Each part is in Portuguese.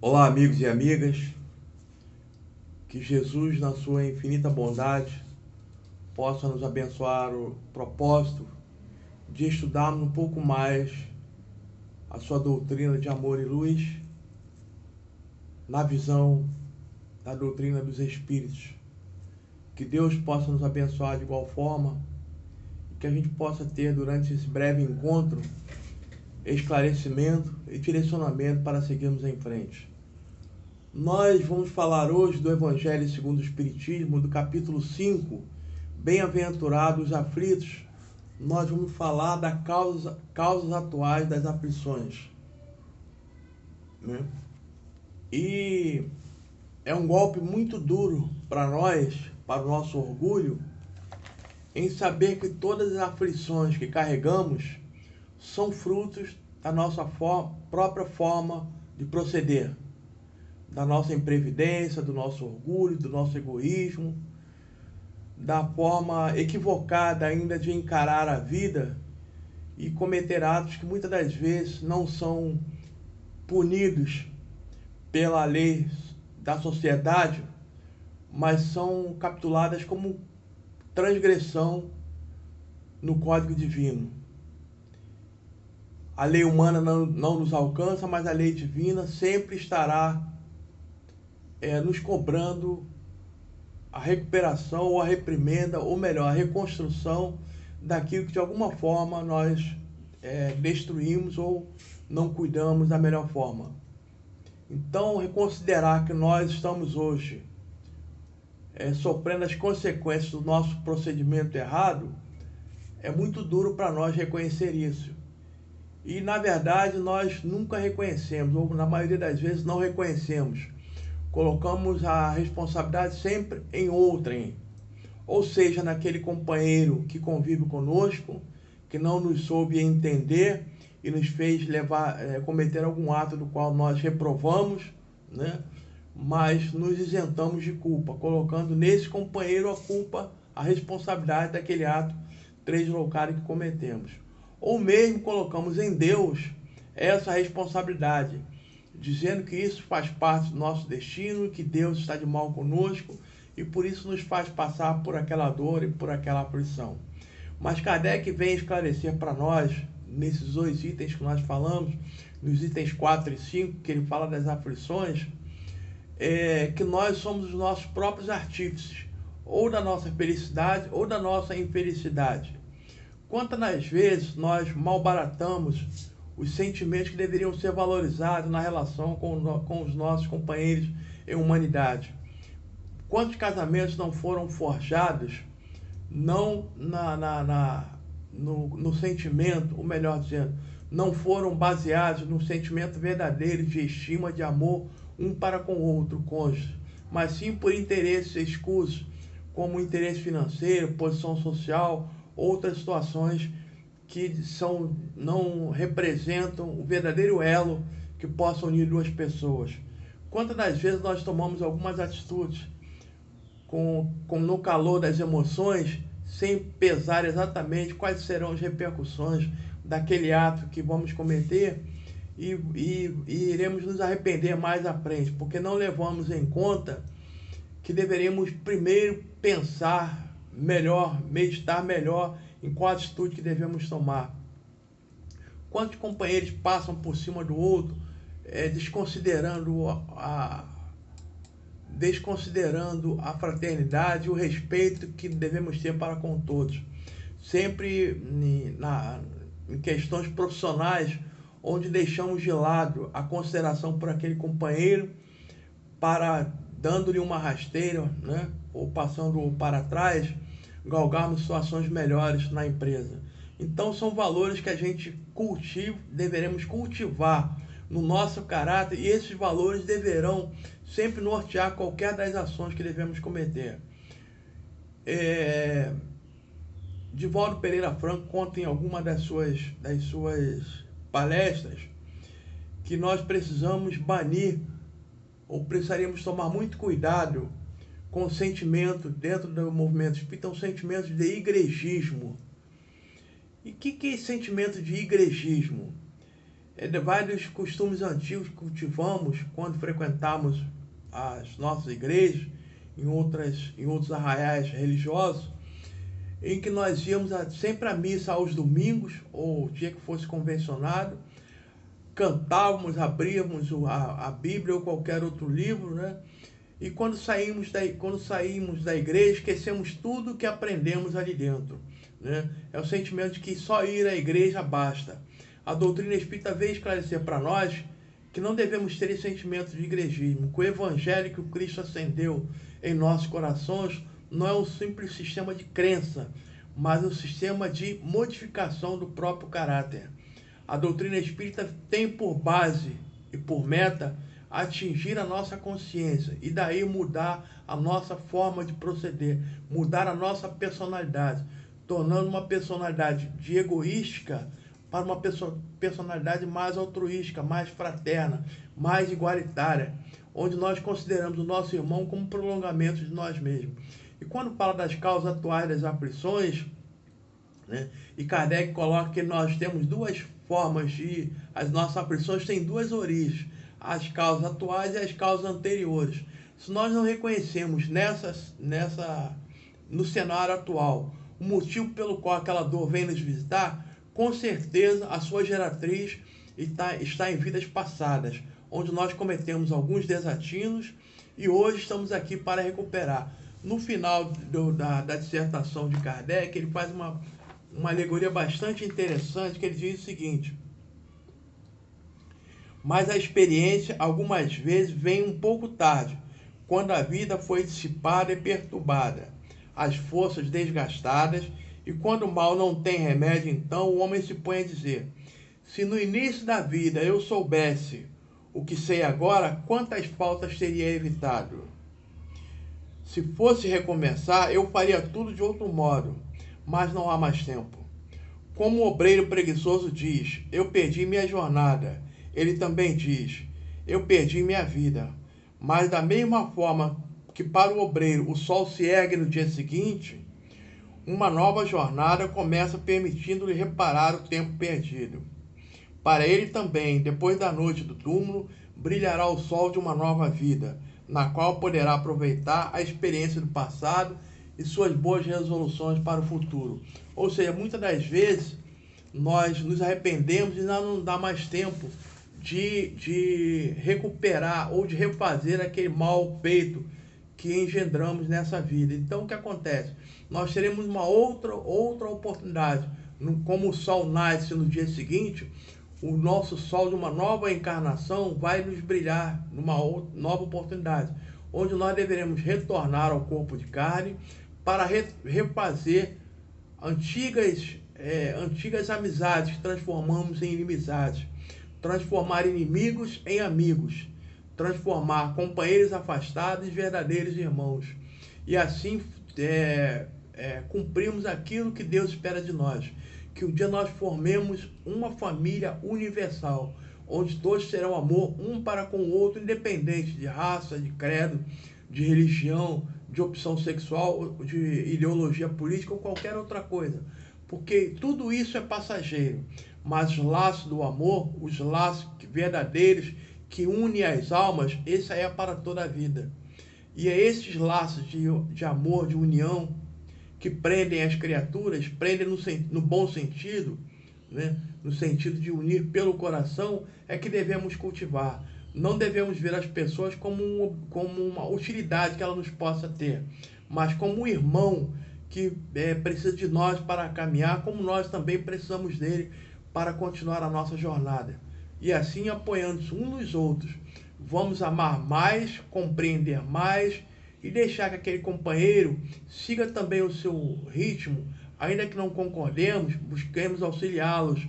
Olá, amigos e amigas, que Jesus, na sua infinita bondade, possa nos abençoar o propósito de estudarmos um pouco mais a sua doutrina de amor e luz na visão da doutrina dos Espíritos. Que Deus possa nos abençoar de igual forma e que a gente possa ter, durante esse breve encontro, esclarecimento e direcionamento para seguirmos em frente. Nós vamos falar hoje do Evangelho segundo o Espiritismo, do capítulo 5, Bem-aventurados os aflitos. Nós vamos falar das causas atuais das aflições, né? E é um golpe muito duro para nós, para o nosso orgulho, em saber que todas as aflições que carregamos são frutos da nossa própria forma de proceder, da nossa imprevidência, do nosso orgulho, do nosso egoísmo, da forma equivocada ainda de encarar a vida e cometer atos que muitas das vezes não são punidos pela lei da sociedade, mas são capituladas como transgressão no Código Divino. A lei humana não nos alcança, mas a lei divina sempre estará nos cobrando a recuperação ou a reprimenda, ou melhor, a reconstrução daquilo que de alguma forma nós destruímos ou não cuidamos da melhor forma. Então, reconsiderar que nós estamos hoje sofrendo as consequências do nosso procedimento errado é muito duro para nós reconhecer isso. E, na verdade, nós nunca reconhecemos, ou na maioria das vezes não reconhecemos. Colocamos a responsabilidade sempre em outrem, ou seja, naquele companheiro que convive conosco, que não nos soube entender e nos fez cometer algum ato do qual nós reprovamos, né? Mas nos isentamos de culpa, colocando nesse companheiro a culpa, a responsabilidade daquele ato tresloucado que cometemos. Ou mesmo colocamos em Deus essa responsabilidade, dizendo que isso faz parte do nosso destino, que Deus está de mal conosco e por isso nos faz passar por aquela dor e por aquela aflição. Mas Kardec vem esclarecer para nós, nesses dois itens que nós falamos, nos itens 4 e 5, que ele fala das aflições, que nós somos os nossos próprios artífices, ou da nossa felicidade ou da nossa infelicidade. Quantas vezes nós malbaratamos os sentimentos que deveriam ser valorizados na relação com os nossos companheiros em humanidade? Quantos casamentos não foram forjados não no sentimento, ou melhor dizendo, não foram baseados no sentimento verdadeiro de estima, de amor um para com o outro cônjuge, mas sim por interesses escusos, como interesse financeiro, posição social, outras situações que não representam o verdadeiro elo que possa unir duas pessoas. Quantas das vezes nós tomamos algumas atitudes no calor das emoções, sem pesar exatamente quais serão as repercussões daquele ato que vamos cometer e iremos nos arrepender mais à frente, porque não levamos em conta que deveríamos primeiro pensar melhor, meditar melhor em qual atitude que devemos tomar. Quantos companheiros passam por cima do outro, desconsiderando a fraternidade e o respeito que devemos ter para com todos. Sempre em questões profissionais, onde deixamos de lado a consideração por aquele companheiro, dando-lhe uma rasteira, né? Ou passando para trás, galgarmos situações melhores na empresa. Então são valores que a gente deveremos cultivar no nosso caráter, e esses valores deverão sempre nortear qualquer das ações que devemos cometer. Divaldo Pereira Franco conta em alguma das suas palestras que nós precisamos banir, ou precisaríamos tomar muito cuidado com o sentimento dentro do movimento espírita, um sentimento de igrejismo. E o que é esse sentimento de igrejismo? de vários costumes antigos que cultivamos quando frequentamos as nossas igrejas, em outros arraiais religiosos, em que nós íamos sempre à missa aos domingos, ou dia que fosse convencionado, cantávamos, abríamos a Bíblia ou qualquer outro livro, né? E quando saímos da igreja, esquecemos tudo que aprendemos ali dentro, né? É o sentimento de que só ir à igreja basta. A doutrina espírita veio esclarecer para nós que não devemos ter esse sentimento de igrejismo, que o evangelho que o Cristo acendeu em nossos corações não é um simples sistema de crença, mas um sistema de modificação do próprio caráter. A doutrina espírita tem por base e por meta atingir a nossa consciência e daí mudar a nossa forma de proceder, mudar a nossa personalidade, tornando uma personalidade de egoística para uma personalidade mais altruística, mais fraterna, mais igualitária, onde nós consideramos o nosso irmão como prolongamento de nós mesmos. E quando fala das causas atuais das aflições, né, e Kardec coloca que nós temos duas formas de... As nossas aflições têm duas origens, as causas atuais e as causas anteriores. Se nós não reconhecemos no cenário atual o motivo pelo qual aquela dor vem nos visitar, com certeza a sua geratriz está em vidas passadas, onde nós cometemos alguns desatinos e hoje estamos aqui para recuperar. No final da dissertação de Kardec, ele faz uma alegoria bastante interessante, que ele diz o seguinte: mas a experiência algumas vezes vem um pouco tarde, quando a vida foi dissipada e perturbada, as forças desgastadas, e quando o mal não tem remédio, então o homem se põe a dizer: se no início da vida eu soubesse o que sei agora, quantas faltas teria evitado? Se fosse recomeçar, eu faria tudo de outro modo, mas não há mais tempo. Como o obreiro preguiçoso diz: eu perdi minha jornada, ele também diz: eu perdi minha vida. Mas da mesma forma que para o obreiro o sol se ergue no dia seguinte, uma nova jornada começa permitindo-lhe reparar o tempo perdido. Para ele também, depois da noite do túmulo, brilhará o sol de uma nova vida, na qual poderá aproveitar a experiência do passado e suas boas resoluções para o futuro. Ou seja, muitas das vezes nós nos arrependemos e não dá mais tempo de recuperar ou de refazer aquele mal feito que engendramos nessa vida. Então, o que acontece? Nós teremos uma outra oportunidade. Como o sol nasce no dia seguinte, o nosso sol de uma nova encarnação vai nos brilhar numa nova oportunidade, onde nós deveremos retornar ao corpo de carne para refazer antigas amizades que transformamos em inimizades, transformar inimigos em amigos, transformar companheiros afastados em verdadeiros irmãos. E assim cumprimos aquilo que Deus espera de nós, que um dia nós formemos uma família universal, onde todos terão amor um para com o outro, independente de raça, de credo, de religião, de opção sexual, de ideologia política ou qualquer outra coisa. Porque tudo isso é passageiro, mas os laços do amor, os laços verdadeiros que unem as almas, esse aí é para toda a vida. E é esses laços de amor, de união, que prendem as criaturas, prendem no bom sentido, né? No sentido de unir pelo coração, é que devemos cultivar. Não devemos ver as pessoas como uma utilidade que ela nos possa ter, mas como um irmão que precisa de nós para caminhar, como nós também precisamos dele para continuar a nossa jornada. E assim, apoiando-se uns nos outros, vamos amar mais, compreender mais e deixar que aquele companheiro siga também o seu ritmo, ainda que não concordemos, busquemos auxiliá-los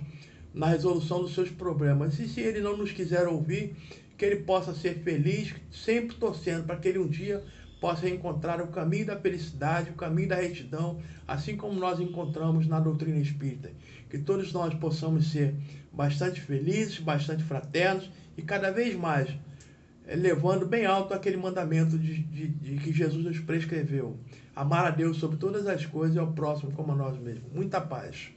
na resolução dos seus problemas. E se ele não nos quiser ouvir, que ele possa ser feliz, sempre torcendo para que ele um dia possa encontrar o caminho da felicidade, o caminho da retidão, assim como nós encontramos na doutrina espírita. Que todos nós possamos ser bastante felizes, bastante fraternos e cada vez mais levando bem alto aquele mandamento de que Jesus nos prescreveu: amar a Deus sobre todas as coisas e ao próximo como a nós mesmos. Muita paz.